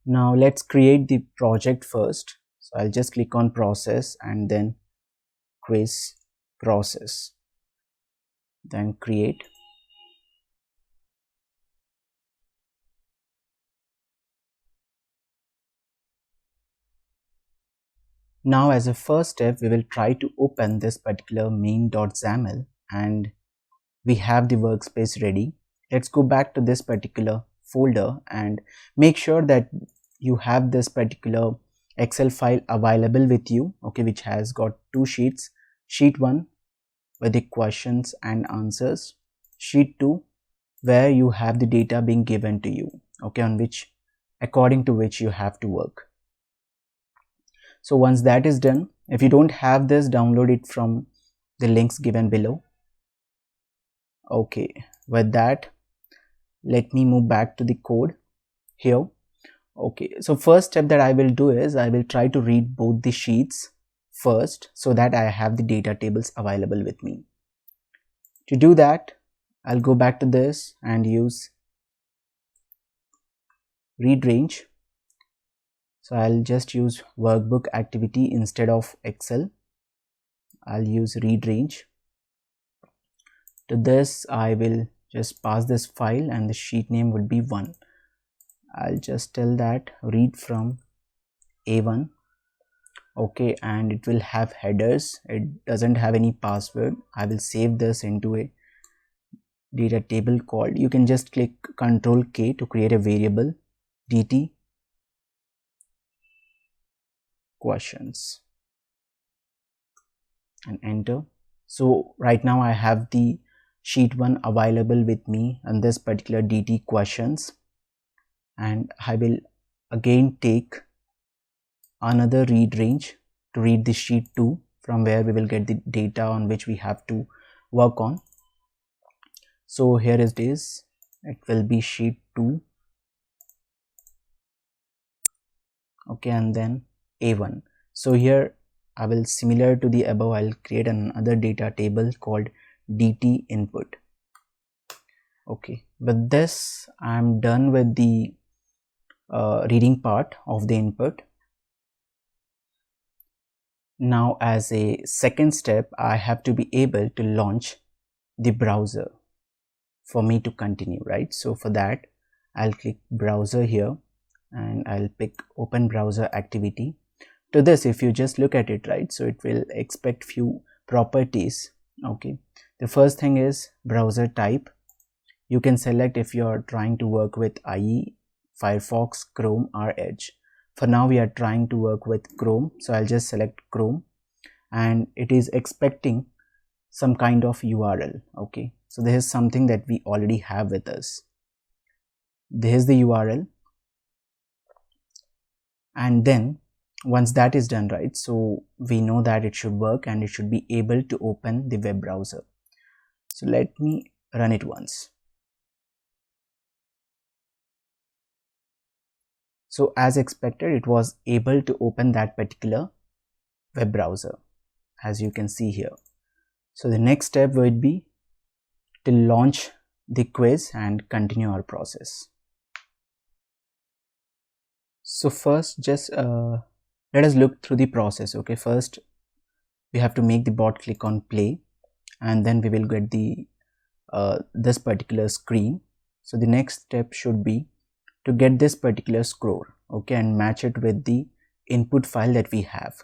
Now let's create the project first. So I'll just click on process and then quiz process, then create. Now as a first step, we will try to open this particular main.xaml, and we have the workspace ready. Let's go back to this particular folder and make sure that you have this particular Excel file available with you, okay, which has got two sheets. Sheet 1 with the questions and answers, sheet 2 where you have the data being given to you, okay, on which according to which you have to work. So once that is done, if you don't have this, download it from the links given below. Okay, with that, let me move back to the code here. Okay, so first step that I will do is I will try to read both the sheets first so that I have the data tables available with me. To do that, I'll go back to this and use read range. So I'll just use workbook activity instead of Excel. I'll use read range. To this, I will just pass this file and the sheet name would be 1. I'll just tell that read from A1. Okay, and it will have headers. It doesn't have any password. I will save this into a data table called, you can just click Ctrl K to create a variable dt questions and enter. So right now I have the sheet 1 available with me on this particular dt questions, and I will again take another read range to read the sheet 2 from where we will get the data on which we have to work on. So here it is, it will be sheet 2, okay, and then A1. So here I will, similar to the above, I'll create another data table called dt input. Okay, with this I'm done with the reading part of the input. Now as a second step, I have to be able to launch the browser for me to continue, right? So for that, I'll click browser here and I'll pick open browser activity. To this, if you just look at it, right, so it will expect few properties. Okay, the first thing is browser type. You can select if you are trying to work with IE, Firefox, Chrome or Edge. For now we are trying to work with Chrome, so I'll just select Chrome, and it is expecting some kind of URL. Okay, so this is something that we already have with us. This is the URL, and then once that is done, right, so we know that it should work and it should be able to open the web browser. So let me run it once. So as expected, it was able to open that particular web browser, as you can see here. So the next step would be to launch the quiz and continue our process. So first, just let us look through the process. Okay, first we have to make the bot click on play, and then we will get the this particular screen. So the next step should be to get this particular score, okay, and match it with the input file that we have.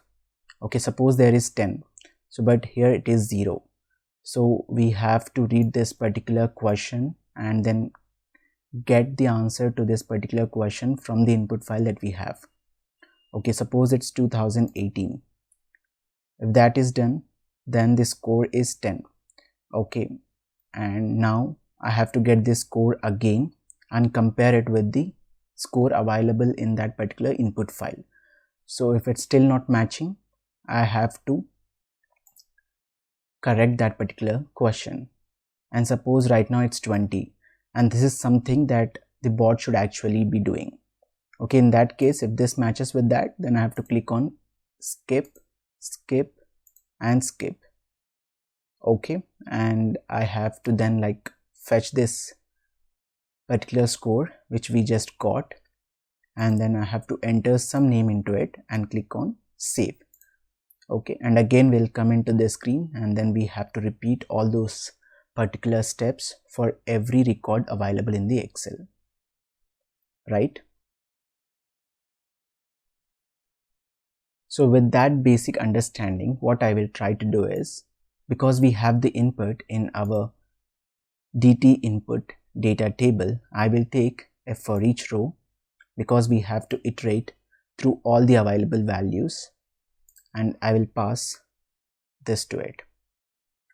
Okay, suppose there is 10, so but here it is 0, so we have to read this particular question and then get the answer to this particular question from the input file that we have. Okay, suppose it's 2018. If that is done, then the score is 10. Okay, and now I have to get this score again and compare it with the score available in that particular input file. So if it's still not matching, I have to correct that particular question, and suppose right now it's 20, and this is something that the bot should actually be doing. Okay, in that case, if this matches with that, then I have to click on skip, skip and skip. Okay, and I have to then like fetch this particular score which we just got, and then I have to enter some name into it and click on save. Okay, and again we'll come into the screen, and then we have to repeat all those particular steps for every record available in the Excel, right? So with that basic understanding, what I will try to do is, because we have the input in our DT input data table, I will take a for each row, because we have to iterate through all the available values, and I will pass this to it.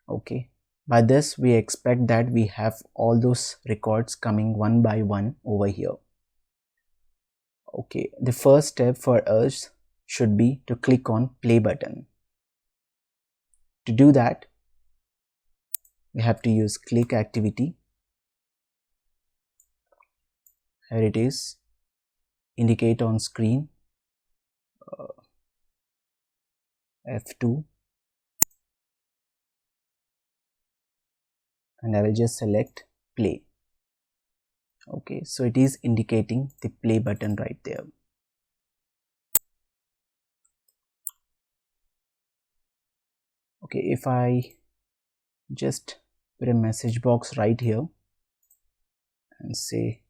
Okay, by this we expect that we have all those records coming one by one over here. Okay, the first step for us should be to click on play button. To do that, we have to use click activity. Here it is, indicate on screen, F2, and I will just select play. Okay, so it is indicating the play button right there. Okay, if I just put a message box right here and say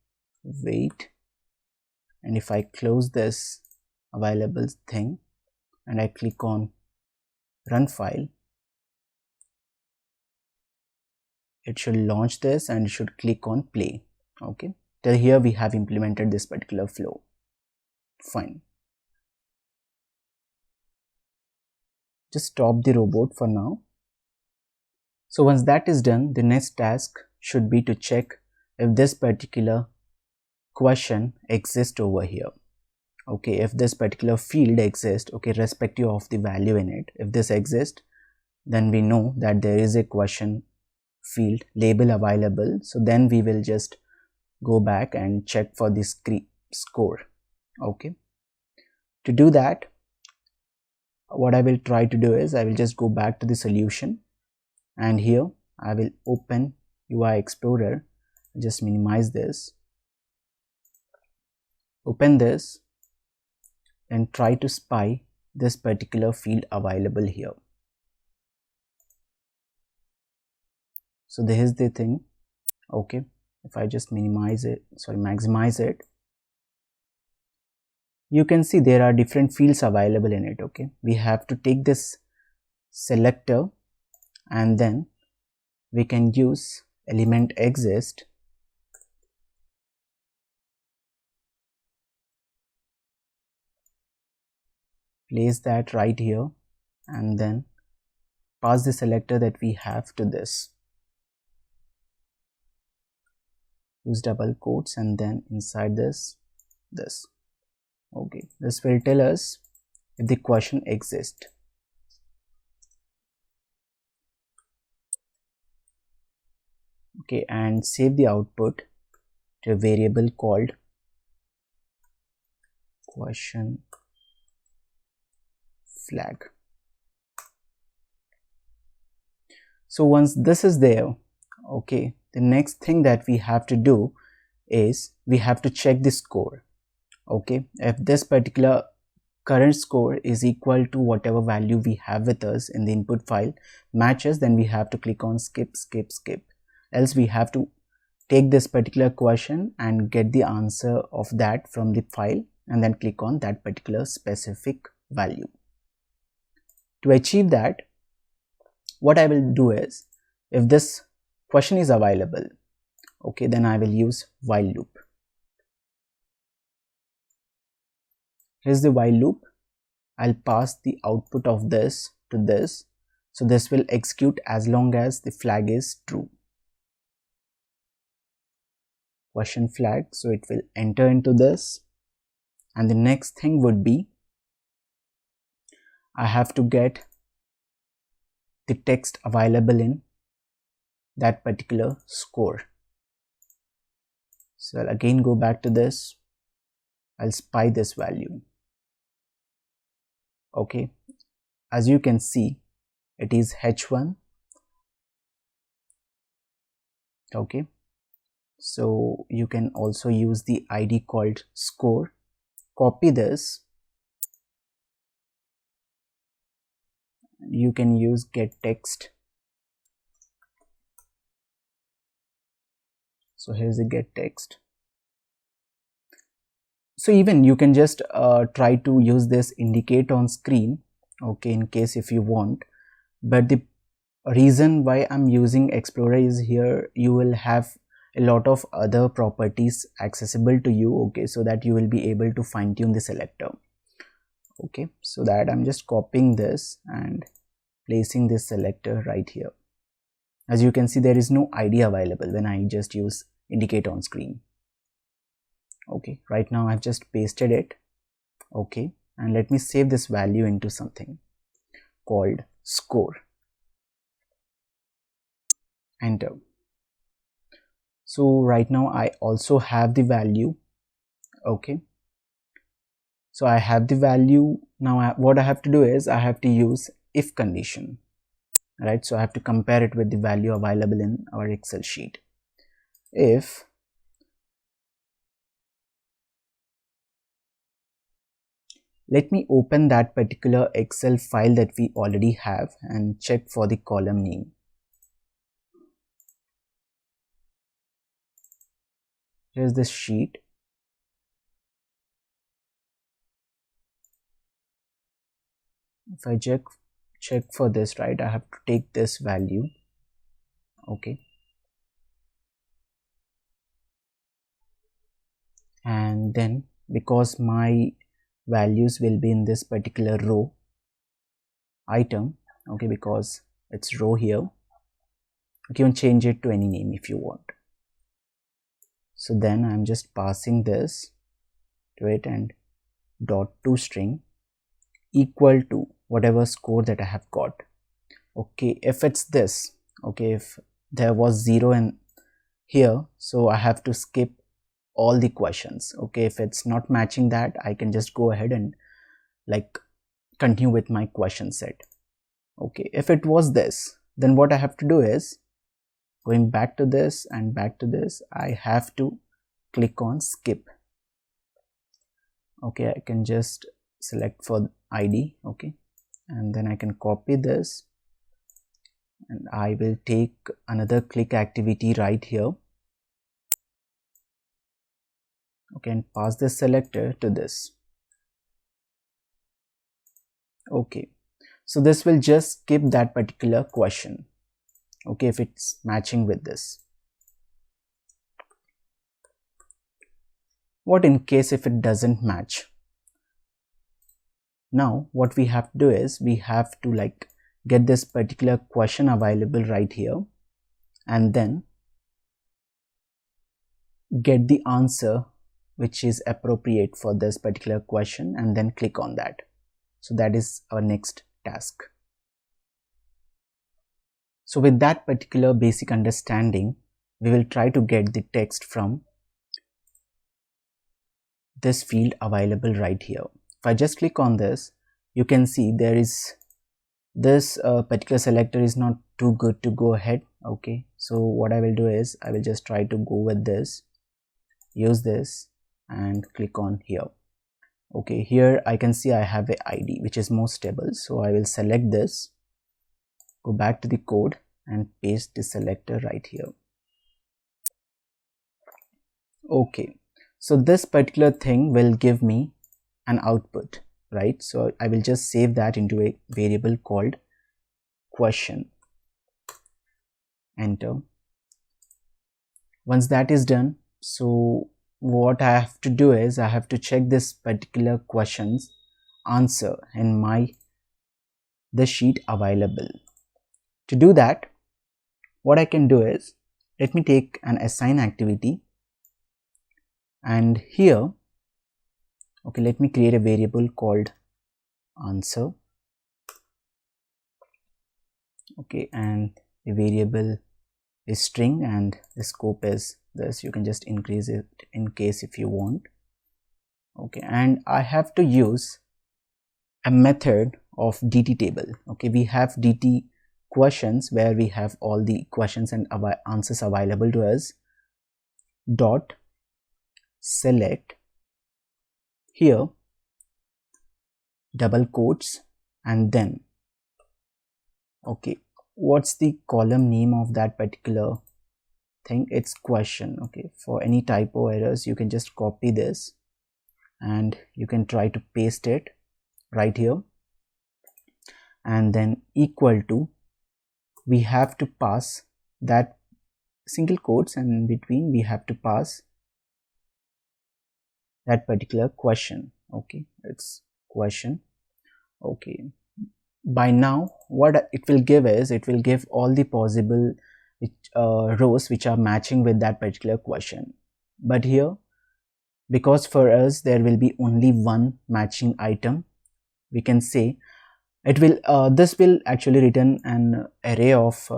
wait, and if I close this available thing and I click on run file, it should launch this and it should click on play. Okay, till here we have implemented this particular flow. Fine. Just stop the robot for now. So once that is done, the next task should be to check if this particular question exists over here. Okay, if this particular field exists, okay, irrespective of the value in it, if this exists, then we know that there is a question field label available. So then we will just go back and check for the score. Okay, to do that, what I will try to do is I will just go back to the solution, and here I will open UI Explorer, just minimize this, open this, and try to spy this particular field available here. So this is the thing. Okay, if I just maximize it, you can see there are different fields available in it. Okay, we have to take this selector and then we can use element exist, place that right here, and then pass the selector that we have to this, use double quotes, and then inside this. Okay, this will tell us if the question exists. Okay, and save the output to a variable called question flag. So once this is there, okay, the next thing that we have to do is we have to check the score. Okay, if this particular current score is equal to whatever value we have with us in the input file matches, then we have to click on skip, else we have to take this particular question and get the answer of that from the file and then click on that particular specific value. To achieve that, what I will do is, if this question is available, okay, then I will use while loop. Here's the while loop. I'll pass the output of this to this, so this will execute as long as the flag is true, question flag, so it will enter into this. And the next thing would be I have to get the text available in that particular score. So I'll again go back to this, I'll spy this value. Okay, as you can see, it is H1. Okay, so you can also use the ID called score copy this. You can use get text. So here's the get text. So even you can just try to use this indicate on screen, okay, in case if you want. But the reason why I'm using Explorer is here you will have a lot of other properties accessible to you, okay, so that you will be able to fine tune the selector. Okay, so that I'm just copying this and placing this selector right here. As you can see, there is no ID available when I just use indicate on screen. Okay, right now I've just pasted it. Okay, and let me save this value into something called score. Enter. So right now I also have the value. Okay, so I have the value. Now what I have to do is I have to use if condition, right? So I have to compare it with the value available in our Excel sheet. If let me open that particular Excel file that we already have and check for the column name. Here's this sheet. If I check for this, right, I have to take this value. Okay, and then because my values will be in this particular row item, okay, because it's row here, you can change it to any name if you want. So then I'm just passing this to it and dot toString equal to whatever score that I have got. Okay, if it's this, okay, if there was 0 in here, so I have to skip all the questions. Okay, if it's not matching that, I can just go ahead and like continue with my question set. Okay, if it was this, then what I have to do is going back to this and back to this, I have to click on skip. Okay, I can just select for ID. Okay, and then I can copy this and I will take another click activity right here. Okay, and pass this selector to this. Okay, so this will just skip that particular question. Okay, if it's matching with this. What in case if it doesn't match? Now what we have to do is we have to like get this particular question available right here and then get the answer which is appropriate for this particular question and then click on that. So that is our next task. So with that particular basic understanding, we will try to get the text from this field available right here. If I just click on this, you can see there is this particular selector is not too good to go ahead. Okay, so what I will do is I will just try to go with this, use this and click on here. Okay, here I can see I have a ID which is more stable, so I will select this, go back to the code and paste the selector right here. Okay, so this particular thing will give me an output, right? So I will just save that into a variable called question. Enter. Once that is done, so what I have to do is I have to check this particular question's answer in the sheet available. To do that, what I can do is let me take an assign activity and here, okay, let me create a variable called answer. Okay, and the variable is string and the scope is this. You can just increase it in case if you want. Okay, and I have to use a method of DT table. Okay, we have DT questions where we have all the questions and answers available to us. Dot select here double quotes, and then okay, what's the column name of that particular thing? It's question. Okay, for any typo errors you can just copy this and you can try to paste it right here, and then equal to, we have to pass that single quotes, and in between we have to pass that particular question. Okay, it's question. Okay, by now what it will give is, it will give all the possible rows which are matching with that particular question. But here, because for us there will be only one matching item, we can say it will this will actually return an array of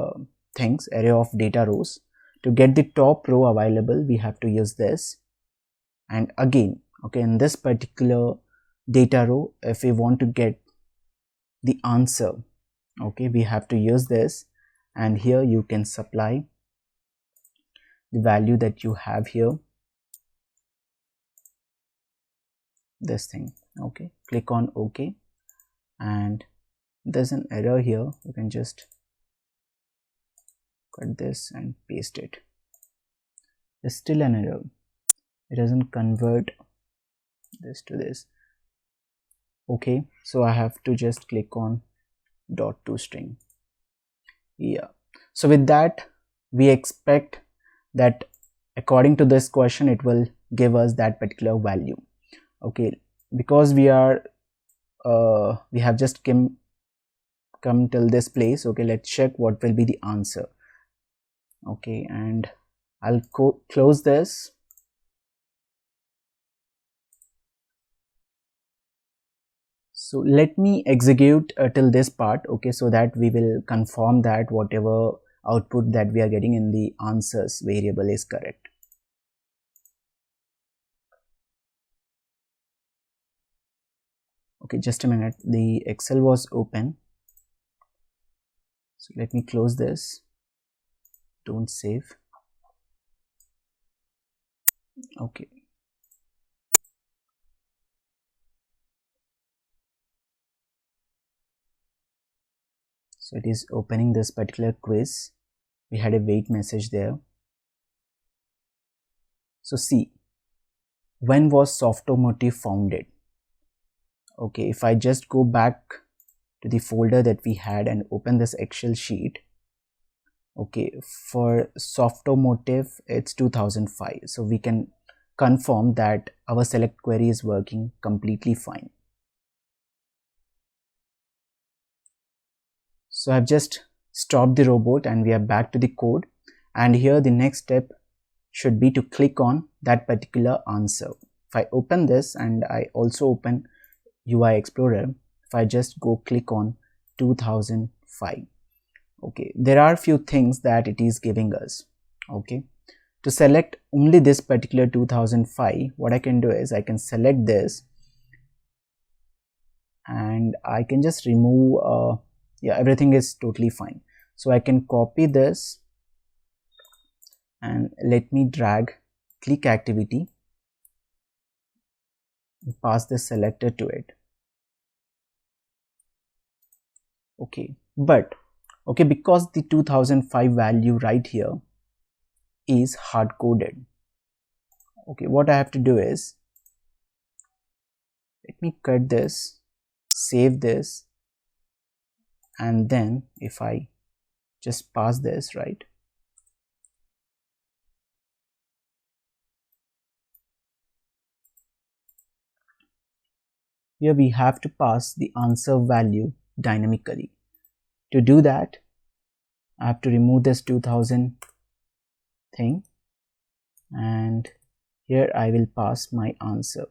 array of data rows. To get the top row available, we have to use this. And again, okay, in this particular data row, if we want to get the answer, okay, we have to use this, and here you can supply the value that you have here, this thing. Okay, click on OK, and there's an error here. You can just cut this and paste it. There's still an error. It doesn't convert this to this. Okay, so I have to just click on .toString. Yeah, so with that we expect that according to this question it will give us that particular value. Okay, because we are we have just come till this place. Okay, let's check what will be the answer. Okay, and I'll close this. So let me execute till this part, okay, so that we will confirm that whatever output that we are getting in the answers variable is correct. Okay, just a minute, the Excel was open, so let me close this. Don't save. Okay, so it is opening this particular quiz. We had a wait message there. So see, when was Softomotive founded? Okay, if I just go back to the folder that we had and open this Excel sheet, okay, for Softomotive it's 2005, so we can confirm that our select query is working completely fine. So I've just stopped the robot and we are back to the code, and here the next step should be to click on that particular answer. If I open this and I also open UI Explorer, if I just go click on 2005, okay, there are few things that it is giving us. Okay, to select only this particular 2005, what I can do is I can select this and I can just remove yeah, everything is totally fine. So I can copy this and let me drag click activity and pass the selector to it. Okay, but okay, because the 2005 value right here is hard coded, okay, what I have to do is, let me cut this, save this, and then if I just pass this, right, here we have to pass the answer value dynamically. To do that, I have to remove this 2000 thing, and here I will pass my answer.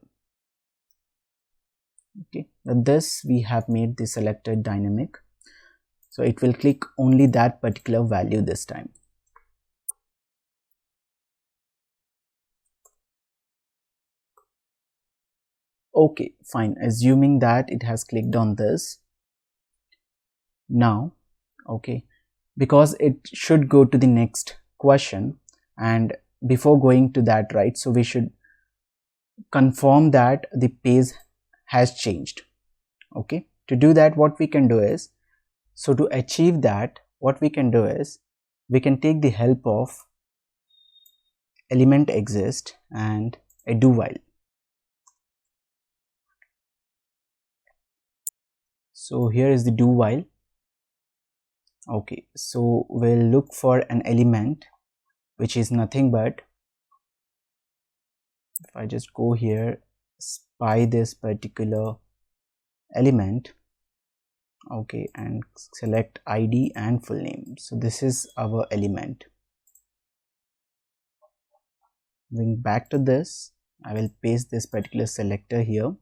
Okay, with this we have made the selector dynamic, so it will click only that particular value this time. Okay, fine, assuming that it has clicked on this now, okay, because it should go to the next question, and before going to that, right, so we should confirm that the page has changed. Okay, to do that, what we can do is, so to achieve that, what we can do is, we can take the help of element exist and a do while. So here is the do while. Okay, so we'll look for an element which is nothing but, if I just go here, spy this particular element, okay, and select ID and full name. So this is our element. Going back to this, I will paste this particular selector here.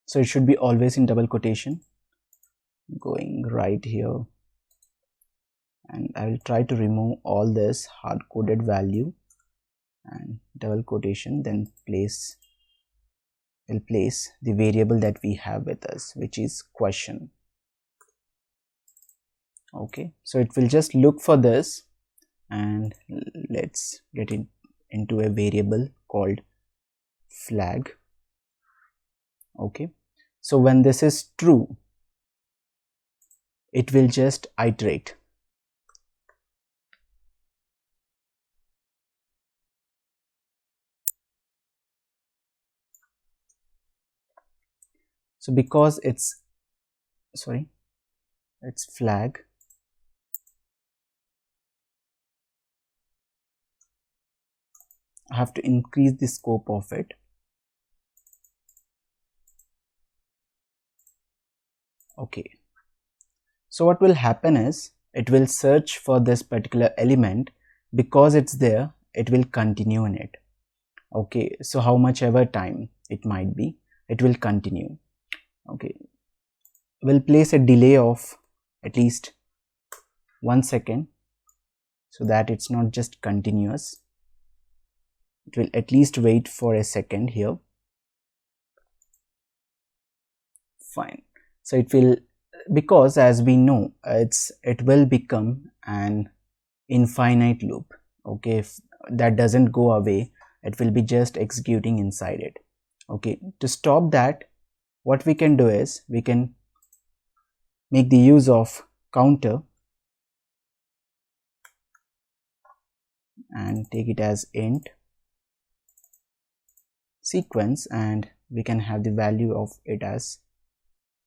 So it should be always in double quotation. Going right here, and I will try to remove all this hard coded value and double quotation, then will place the variable that we have with us, which is question. Okay, so it will just look for this, and let's get it into a variable called flag. Okay, so when this is true, it will just iterate. So because it's flag, I have to increase the scope of it. Okay, so what will happen is, it will search for this particular element. Because it's there, it will continue in it. Okay, so how much ever time it might be, it will continue. Okay, we'll place a delay of at least 1 second, so that it's not just continuous. It will at least wait for a second here. Fine. So it will, because as we know, it will become an infinite loop. Okay, if that doesn't go away, it will be just executing inside it. Okay, to stop that, what we can do is, we can make the use of counter and take it as int sequence, and we can have the value of it as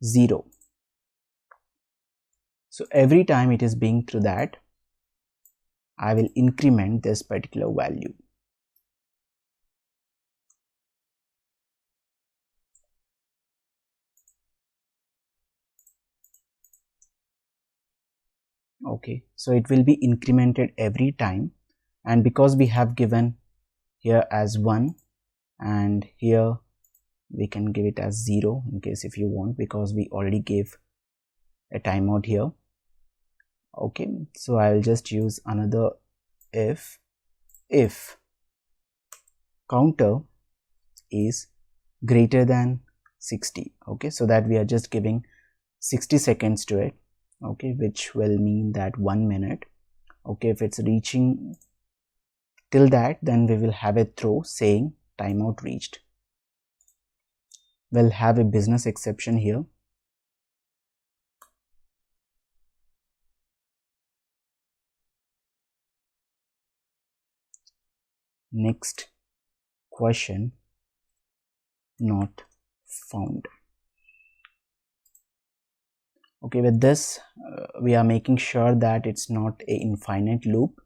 0. So every time it is being through that, I will increment this particular value. Okay, so it will be incremented every time, and because we have given here as 1 and here we can give it as 0 in case if you want, because we already gave a timeout here. Okay, so I will just use another if counter is greater than 60. Okay, so that we are just giving 60 seconds to it. Okay, which will mean that 1 minute. Okay, if it's reaching till that, then we will have a throw saying timeout reached. We'll have a business exception here. Next question not found. Okay, with this we are making sure that it's not a infinite loop.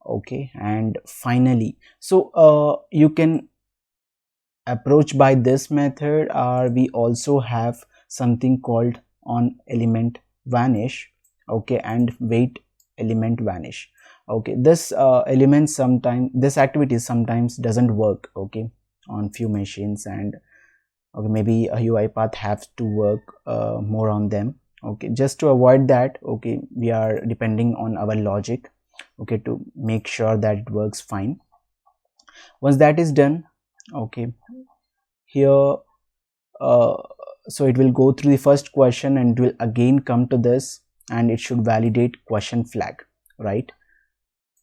Okay, and finally, so you can approach by this method, or we also have something called on element vanish. Okay, and wait element vanish. Okay, this element sometimes, this activity sometimes doesn't work, okay, on few machines, and okay, maybe a UiPath have to work more on them. Okay, just to avoid that, okay, we are depending on our logic, okay, to make sure that it works fine. Once that is done, okay, here so it will go through the first question and it will again come to this, and it should validate question flag, right?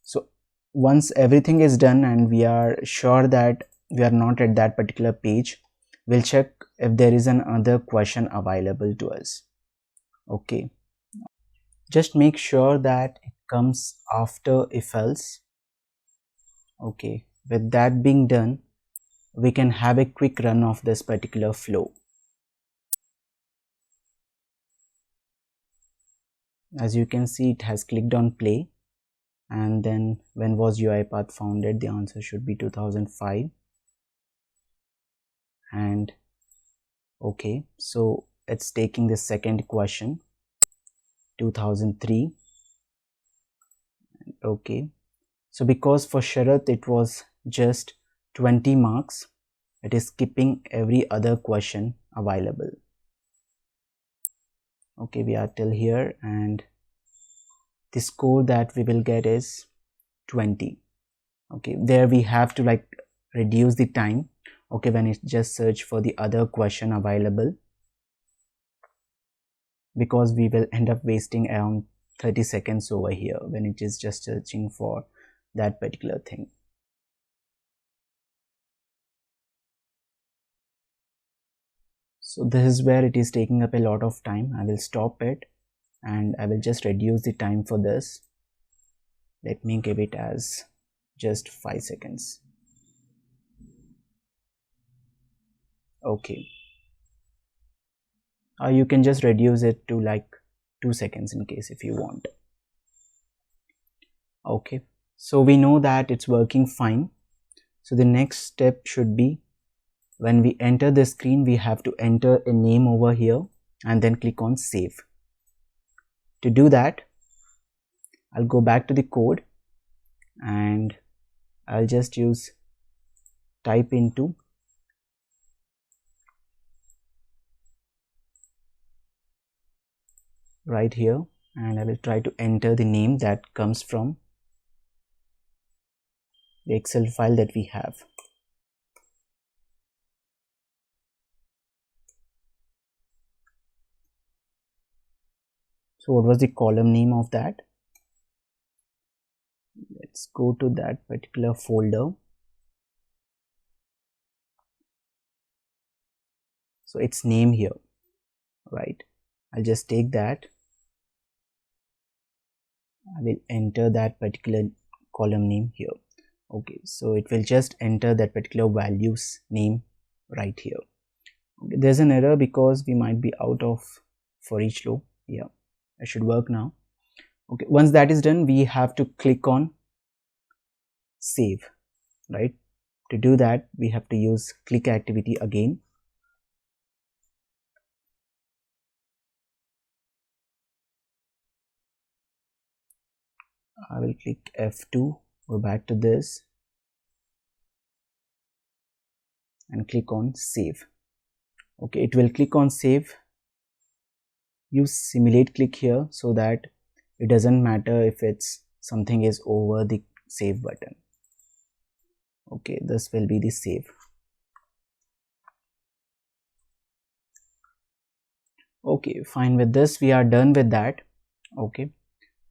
So once everything is done and we are sure that we are not at that particular page, we'll check if there is another question available to us. Okay, just make sure that it comes after if else. Okay, with that being done, we can have a quick run of this particular flow. As you can see, it has clicked on play, and then when was UiPath founded? The answer should be 2005. And okay, so it's taking the second question, 2003. Okay, so because for Sharath it was just 20 marks, it is skipping every other question available. Okay, we are till here, and the score that we will get is 20. Okay, there we have to like reduce the time. Okay, when it just search for the other question available, because we will end up wasting around 30 seconds over here when it is just searching for that particular thing. So this is where it is taking up a lot of time. I will stop it and I will just reduce the time for this. Let me give it as just 5 seconds. Okay, you can just reduce it to like 2 seconds in case if you want. Okay, so we know that it's working fine. So the next step should be, when we enter the screen, we have to enter a name over here and then click on save. To do that, I'll go back to the code and I'll just use type into right here, and I will try to enter the name that comes from the Excel file that we have. So what was the column name of that? Let's go to that particular folder. So it's name here, right? I'll just take that. I will enter that particular column name here. Okay, so it will just enter that particular values name right here. Okay, there's an error because we might be out of for each loop. Yeah, it should work now. Okay, once that is done, we have to click on save, right? To do that, we have to use click activity again. I will click F2, go back to this and click on save. Okay, it will click on save. Use simulate click here so that it doesn't matter if it's something is over the save button. Okay, this will be the save. Okay, fine. With this we are done with that. Okay,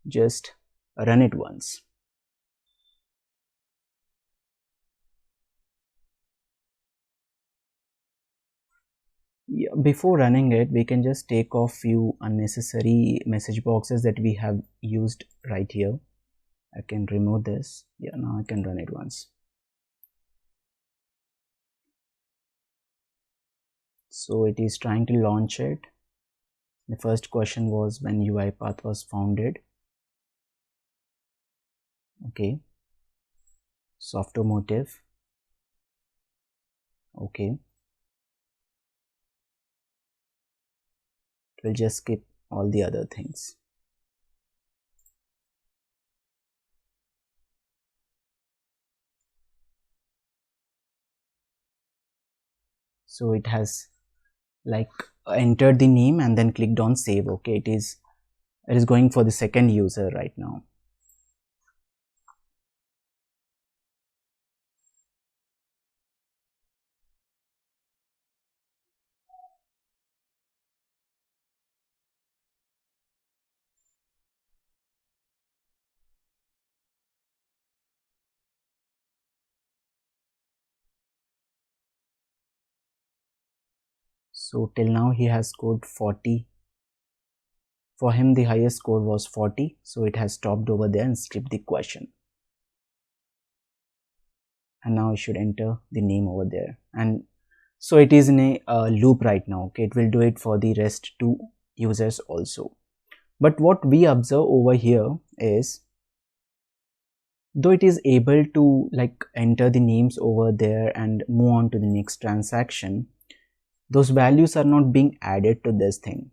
just run it once. Yeah, before running it, we can just take off few unnecessary message boxes that we have used right here. I can remove this. Yeah, now I can run it once. So it is trying to launch it. The first question was when UiPath was founded. Okay, software motive. Okay, it will just skip all the other things. So it has like entered the name and then clicked on save. Okay, it is going for the second user right now. So till now he has scored 40. For him the highest score was 40, so it has stopped over there and skipped the question. And now I should enter the name over there, and so it is in a loop right now. Okay, it will do it for the rest 2 users also. But what we observe over here is, though it is able to like enter the names over there and move on to the next transaction, those values are not being added to this thing,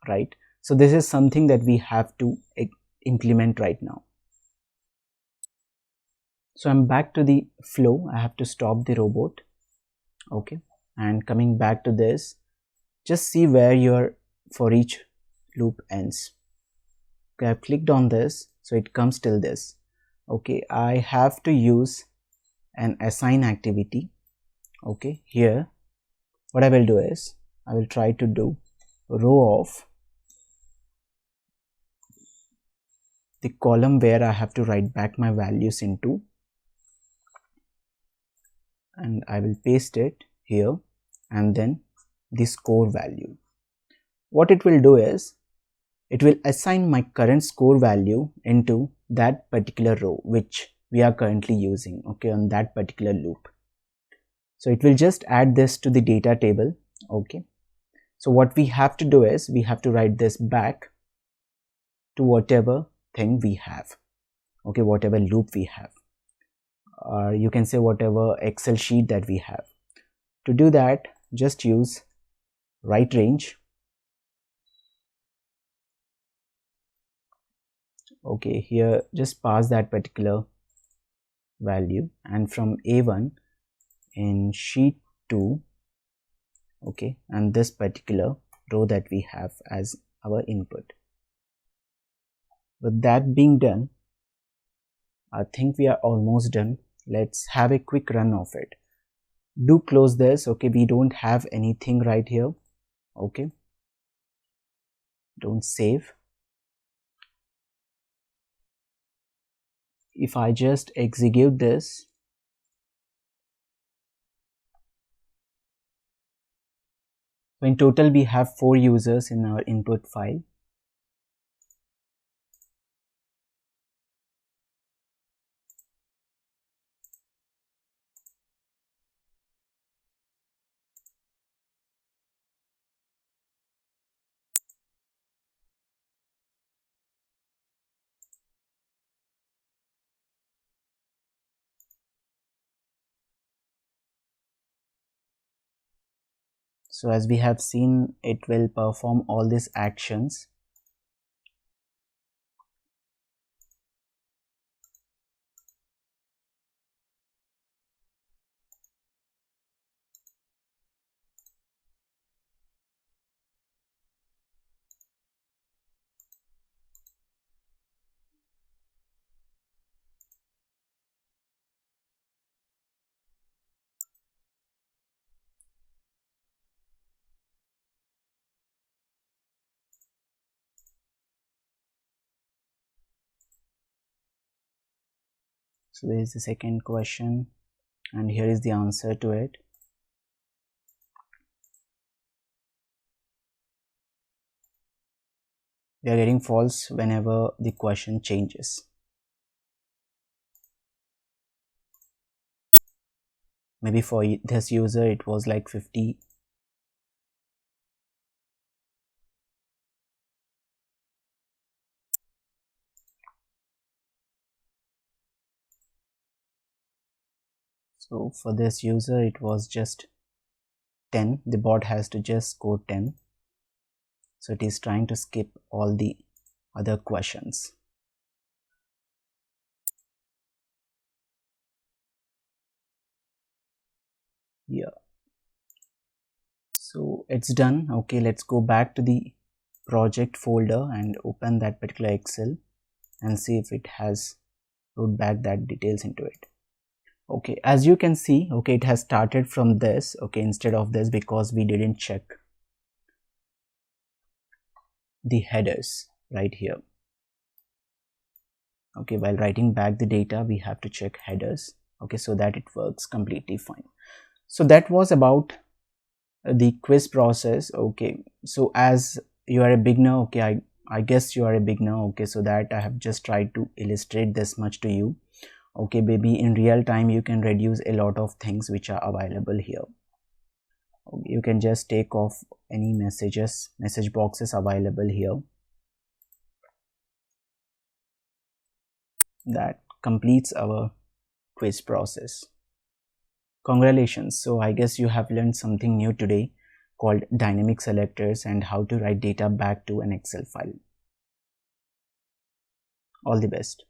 right? So this is something that we have to implement right now. So I'm back to the flow. I have to stop the robot. Okay, and coming back to this, just see where your for each loop ends. Okay, I've clicked on this, so it comes till this. Okay, I have to use an assign activity. Okay, here what I will do is I will try to do row of the column where I have to write back my values into, and I will paste it here, and then the score value. What it will do is it will assign my current score value into that particular row which we are currently using, okay, on that particular loop. So it will just add this to the data table. Okay, so what we have to do is we have to write this back to whatever thing we have, okay, whatever loop we have, or you can say whatever Excel sheet that we have. To do that, just use write range. Okay, here just pass that particular value, and from A1 in sheet 2, okay, and this particular row that we have as our input. With that being done, I think we are almost done. Let's have a quick run of it. Do close this. Okay, we don't have anything right here. Okay, don't save. If I just execute this, so in total we have 4 users in our input file. So as we have seen, it will perform all these actions. So there is the second question, and here is the answer to it. We are getting false whenever the question changes. Maybe for this user it was like 50. So for this user it was just 10. The bot has to just score 10. So it is trying to skip all the other questions. Yeah, so it's done. Okay, let's go back to the project folder and open that particular Excel and see if it has wrote back that details into it. Okay, as you can see, okay, it has started from this, okay, instead of this, because we didn't check the headers right here. Okay, while writing back the data we have to check headers, okay, so that it works completely fine. So that was about the quiz process. Okay, so as you are a beginner, okay, I guess you are a beginner, okay, so that I have just tried to illustrate this much to you. Okay, baby, in real time you can reduce a lot of things which are available here. Okay, you can just take off any message boxes available here. That completes our quiz process. Congratulations. So I guess you have learned something new today called dynamic selectors and how to write data back to an Excel file. All the best.